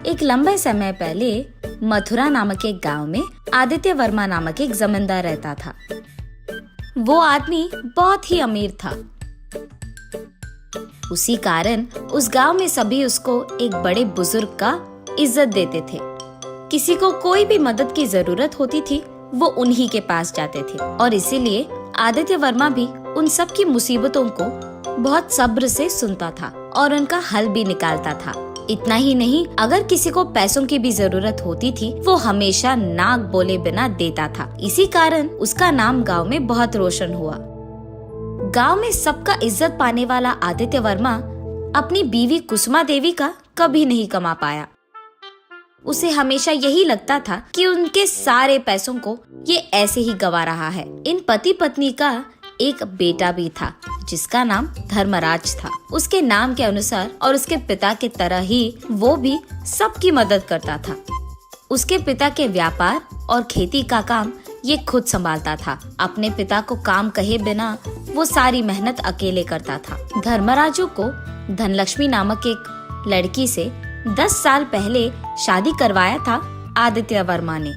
एक लंबे समय पहले मथुरा नामक एक गांव में आदित्य वर्मा नामक एक जमींदार रहता था। वो आदमी बहुत ही अमीर था। उसी कारण उस गांव में सभी उसको एक बड़े बुजुर्ग का इज्जत देते थे। किसी को कोई भी मदद की जरूरत होती थी वो उन्हीं के पास जाते थे और इसीलिए आदित्य वर्मा भी उन सब की मुसीबतों को बहुत सब्र से सुनता था और उनका हल भी निकालता था। इतना ही नहीं, अगर किसी को पैसों की भी जरूरत होती थी वो हमेशा नाक बोले बिना देता था। इसी कारण उसका नाम गांव में बहुत रोशन हुआ। गांव में सबका इज्जत पाने वाला आदित्य वर्मा अपनी बीवी कुसुमा देवी का कभी नहीं कमा पाया। उसे हमेशा यही लगता था कि उनके सारे पैसों को ये ऐसे ही गवा रहा है। इन पति पत्नी का एक बेटा भी था जिसका नाम धर्मराज था। उसके नाम के अनुसार और उसके पिता के तरह ही वो भी सबकी मदद करता था। उसके पिता के व्यापार और खेती का काम ये खुद संभालता था। अपने पिता को काम कहे बिना वो सारी मेहनत अकेले करता था। धर्मराजू को धनलक्ष्मी नामक एक लड़की से 10 साल पहले शादी करवाया था आदित्य वर्मा ने।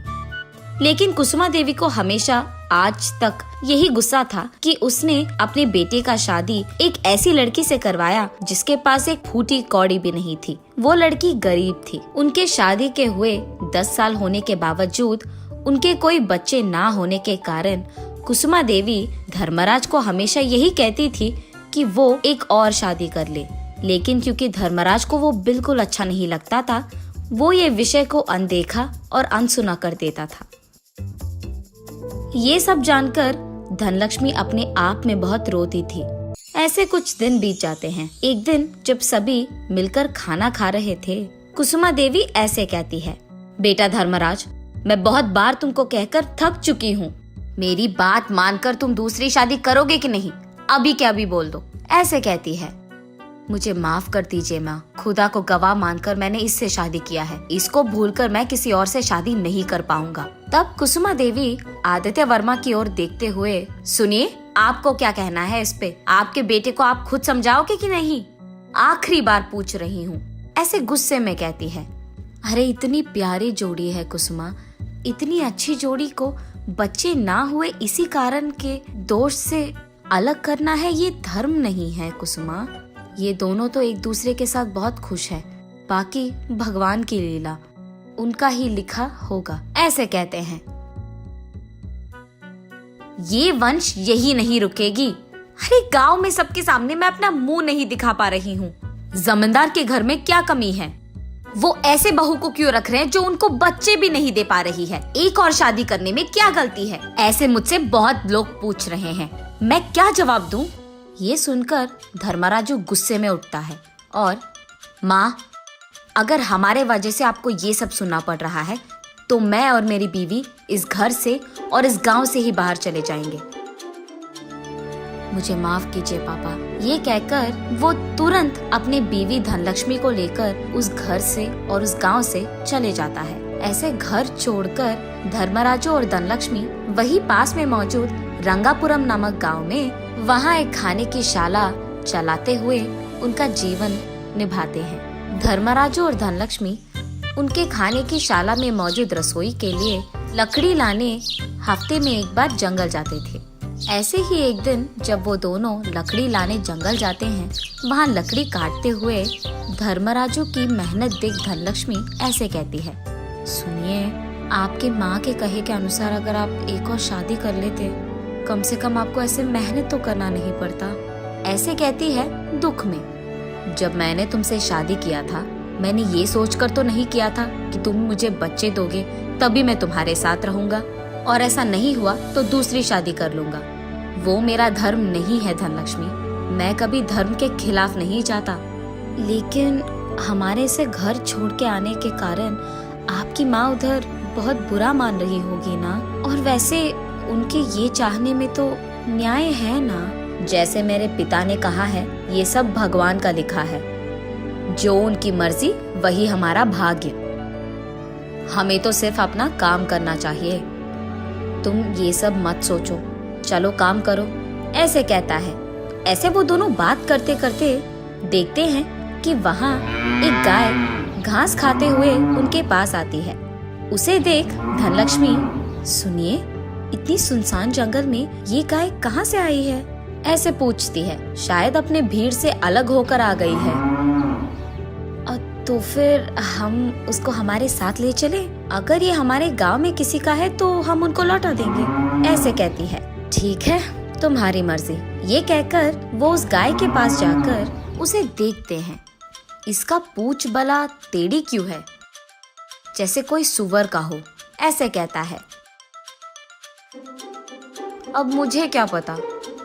लेकिन कुसुमा देवी को हमेशा आज तक यही गुस्सा था कि उसने अपने बेटे का शादी एक ऐसी लड़की से करवाया जिसके पास एक फूटी कौड़ी भी नहीं थी। वो लड़की गरीब थी। उनके शादी के हुए 10 साल होने के बावजूद उनके कोई बच्चे ना होने के कारण कुसुमा देवी धर्मराज को हमेशा यही कहती थी कि वो एक और शादी कर ले। लेकिन क्योंकि धर्मराज को वो बिल्कुल अच्छा नहीं लगता था, वो ये विषय को अनदेखा और अनसुना कर देता था। ये सब जानकर धनलक्ष्मी अपने आप में बहुत रोती थी। ऐसे कुछ दिन बीत जाते हैं। एक दिन जब सभी मिलकर खाना खा रहे थे, कुसुमा देवी ऐसे कहती है, बेटा धर्मराज, मैं बहुत बार तुमको कहकर थक चुकी हूँ। मेरी बात मानकर तुम दूसरी शादी करोगे कि नहीं? अभी क्या भी बोल दो। ऐसे कहती है। मुझे माफ कर दीजिए माँ, खुदा को गवाह मानकर मैंने इससे शादी किया है। इसको भूलकर मैं किसी और से शादी नहीं कर पाऊंगा। तब कुसुमा देवी आदित्य वर्मा की ओर देखते हुए, सुनिए, आपको क्या कहना है इस पे? आपके बेटे को आप खुद समझाओगे कि नहीं? आखिरी बार पूछ रही हूँ। ऐसे गुस्से में कहती है। अरे इतनी प्यारी जोड़ी है कुसुमा, इतनी अच्छी जोड़ी को बच्चे ना हुए इसी कारण के दोष से अलग करना है, ये धर्म नहीं है कुसुमा। ये दोनों तो एक दूसरे के साथ बहुत खुश है। बाकी भगवान की लीला, उनका ही लिखा होगा। ऐसे कहते हैं। ये वंश यही नहीं रुकेगी। अरे गांव में सबके सामने मैं अपना मुंह नहीं दिखा पा रही हूँ। जमींदार के घर में क्या कमी है? वो ऐसे बहू को क्यों रख रहे हैं जो उनको बच्चे भी नहीं दे पा रही है? एक और शादी करने में क्या गलती है? ऐसे मुझसे बहुत लोग पूछ रहे हैं, मैं क्या जवाब दूं? ये सुनकर धर्मराजू गुस्से में उठता है और, माँ, अगर हमारे वजह से आपको ये सब सुनना पड़ रहा है तो मैं और मेरी बीवी इस घर से और इस गांव से ही बाहर चले जाएंगे। मुझे माफ कीजिए पापा। ये कहकर वो तुरंत अपनी बीवी धनलक्ष्मी को लेकर उस घर से और उस गांव से चले जाता है। ऐसे घर छोड़कर धर्मराजू और धनलक्ष्मी वही पास में मौजूद रंगापुरम नामक गांव में वहाँ एक खाने की शाला चलाते हुए उनका जीवन निभाते हैं। धर्मराजू और धनलक्ष्मी उनके खाने की शाला में मौजूद रसोई के लिए लकड़ी लाने हफ्ते में एक बार जंगल जाते थे। ऐसे ही एक दिन जब वो दोनों लकड़ी लाने जंगल जाते हैं, वहाँ लकड़ी काटते हुए धर्मराजू की मेहनत देख धनलक्ष्मी ऐसे कहती है, सुनिए, आपके माँ के कहे के अनुसार अगर आप एक और शादी कर लेते, कम से कम आपको ऐसे मेहनत तो करना नहीं पड़ता। ऐसे कहती है दुख में। जब मैंने तुमसे शादी किया था, मैंने ये सोचकर तो नहीं किया था कि तुम मुझे बच्चे दोगे तभी मैं तुम्हारे साथ रहूंगा, और ऐसा नहीं हुआ तो दूसरी शादी कर लूंगा। वो मेरा धर्म नहीं है धनलक्ष्मी। मैं कभी धर्म के खिलाफ नहीं जाता, लेकिन हमारे से घर छोड़ के आने के कारण आपकी माँ उधर बहुत बुरा मान रही होगी ना। और वैसे उनके ये चाहने में तो न्याय है ना। जैसे मेरे पिता ने कहा है, ये सब भगवान का लिखा है। जो उनकी मर्जी वही हमारा भाग्य। हमें तो सिर्फ अपना काम करना चाहिए। तुम ये सब मत सोचो, चलो काम करो। ऐसे कहता है। ऐसे वो दोनों बात करते करते देखते हैं कि वहाँ एक गाय घास खाते हुए उनके पास आती है। उसे देख धनलक्ष्मी, सुनिए, इतनी सुनसान जंगल में ये गाय कहाँ से आई है? ऐसे पूछती है। शायद अपने भीड़ से अलग होकर आ गई है। तो फिर हम उसको हमारे साथ ले चले? अगर ये हमारे गांव में किसी का है तो हम उनको लौटा देंगे, ऐसे कहती है। ठीक है, तुम्हारी मर्जी। ये कहकर वो उस गाय के पास जाकर उसे देखते हैं। इसका पूंछ भला टेढ़ी क्यों है, जैसे कोई सुअर का हो, ऐसे कहता है। अब मुझे क्या पता,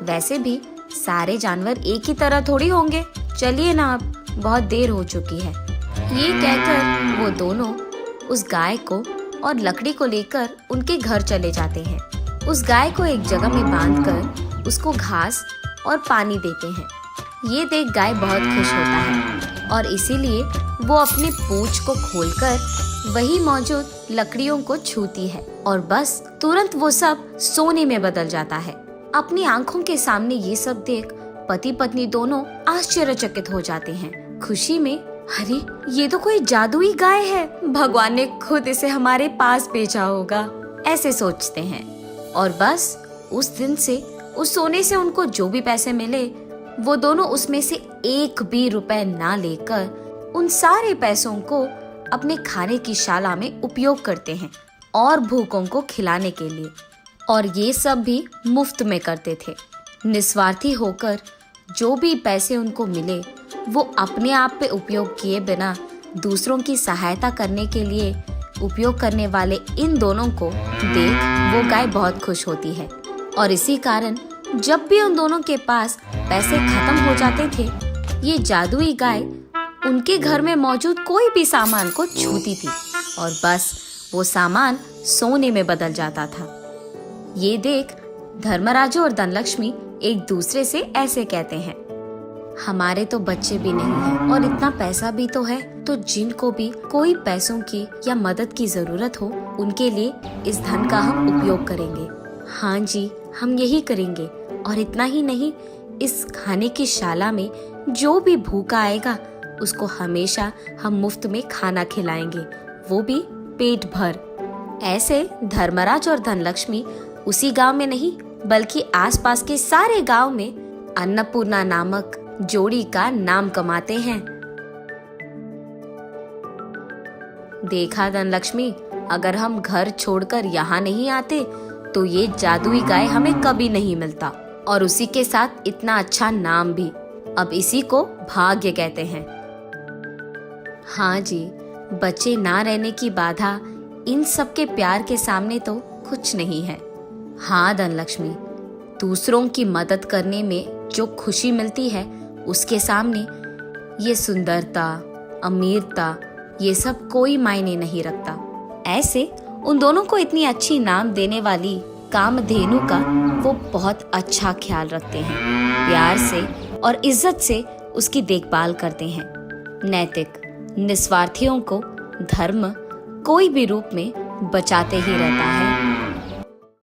वैसे भी सारे जानवर एक ही तरह थोड़ी होंगे। चलिए ना, अब बहुत देर हो चुकी है। ये कहकर वो दोनों उस गाय को और लकड़ी को लेकर उनके घर चले जाते हैं। उस गाय को एक जगह में बांधकर उसको घास और पानी देते हैं। ये देख गाय बहुत खुश होता है और इसीलिए वो अपने पूंछ को खोलकर वही मौजूद लकड़ियों को छूती है और बस तुरंत वो सब सोने में बदल जाता है। अपनी आंखों के सामने ये सब देख पति पत्नी दोनों आश्चर्यचकित हो जाते हैं। खुशी में, अरे ये तो कोई जादुई गाय है, भगवान ने खुद इसे हमारे पास भेजा होगा, ऐसे सोचते हैं। और बस उस दिन से, उस सोने से उनको जो भी पैसे मिले, वो दोनों उसमें से एक भी रुपए ना लेकर उन सारे पैसों को अपने खाने की शाला में उपयोग करते हैं और भूखों को खिलाने के लिए। और ये सब भी मुफ्त में करते थे। निस्वार्थी होकर जो भी पैसे उनको मिले वो अपने आप पे उपयोग किए बिना दूसरों की सहायता करने के लिए उपयोग करने वाले इन दोनों को देख वो गाय बहुत खुश होती है। और इसी कारण जब भी उन दोनों के पास पैसे खत्म हो जाते थे, ये जादुई गाय उनके घर में मौजूद कोई भी सामान को छूती थी और बस वो सामान सोने में बदल जाता था। ये देख धर्मराजू और धनलक्ष्मी एक दूसरे से ऐसे कहते हैं, हमारे तो बच्चे भी नहीं हैं और इतना पैसा भी तो है, तो जिनको भी कोई पैसों की या मदद की जरूरत हो उनके लिए इस धन का हम उपयोग करेंगे। हाँ जी, हम यही करेंगे। और इतना ही नहीं, इस खाने की शाला में जो भी भूखा आएगा उसको हमेशा हम मुफ्त में खाना खिलाएंगे, वो भी पेट भर। ऐसे धर्मराज और धनलक्ष्मी उसी गांव में नहीं बल्कि आसपास के सारे गांव में अन्नपूर्णा नामक जोड़ी का नाम कमाते हैं। देखा धनलक्ष्मी, अगर हम घर छोड़कर यहाँ नहीं आते तो ये जादुई गाय हमें कभी नहीं मिलता और उसी के साथ इतना अच्छा नाम भी। अब इसी को भाग्य कहते हैं। हाँ जी, बच्चे ना रहने की बाधा इन सब के प्यार के सामने तो कुछ नहीं है। हाँ धनलक्ष्मी, दूसरों की मदद करने में जो खुशी मिलती है उसके सामने ये सुंदरता, अमीरता, ये सब कोई मायने नहीं रखता। ऐसे उन दोनों को इतनी अच्छी नाम देने वाली कामधेनु का वो बहुत अच्छा ख्याल रखते हैं। प्यार से और इज्जत से उसकी देखभाल करते हैं। नैतिक निस्वार्थियों को धर्म कोई भी रूप में बचाते ही रहता है।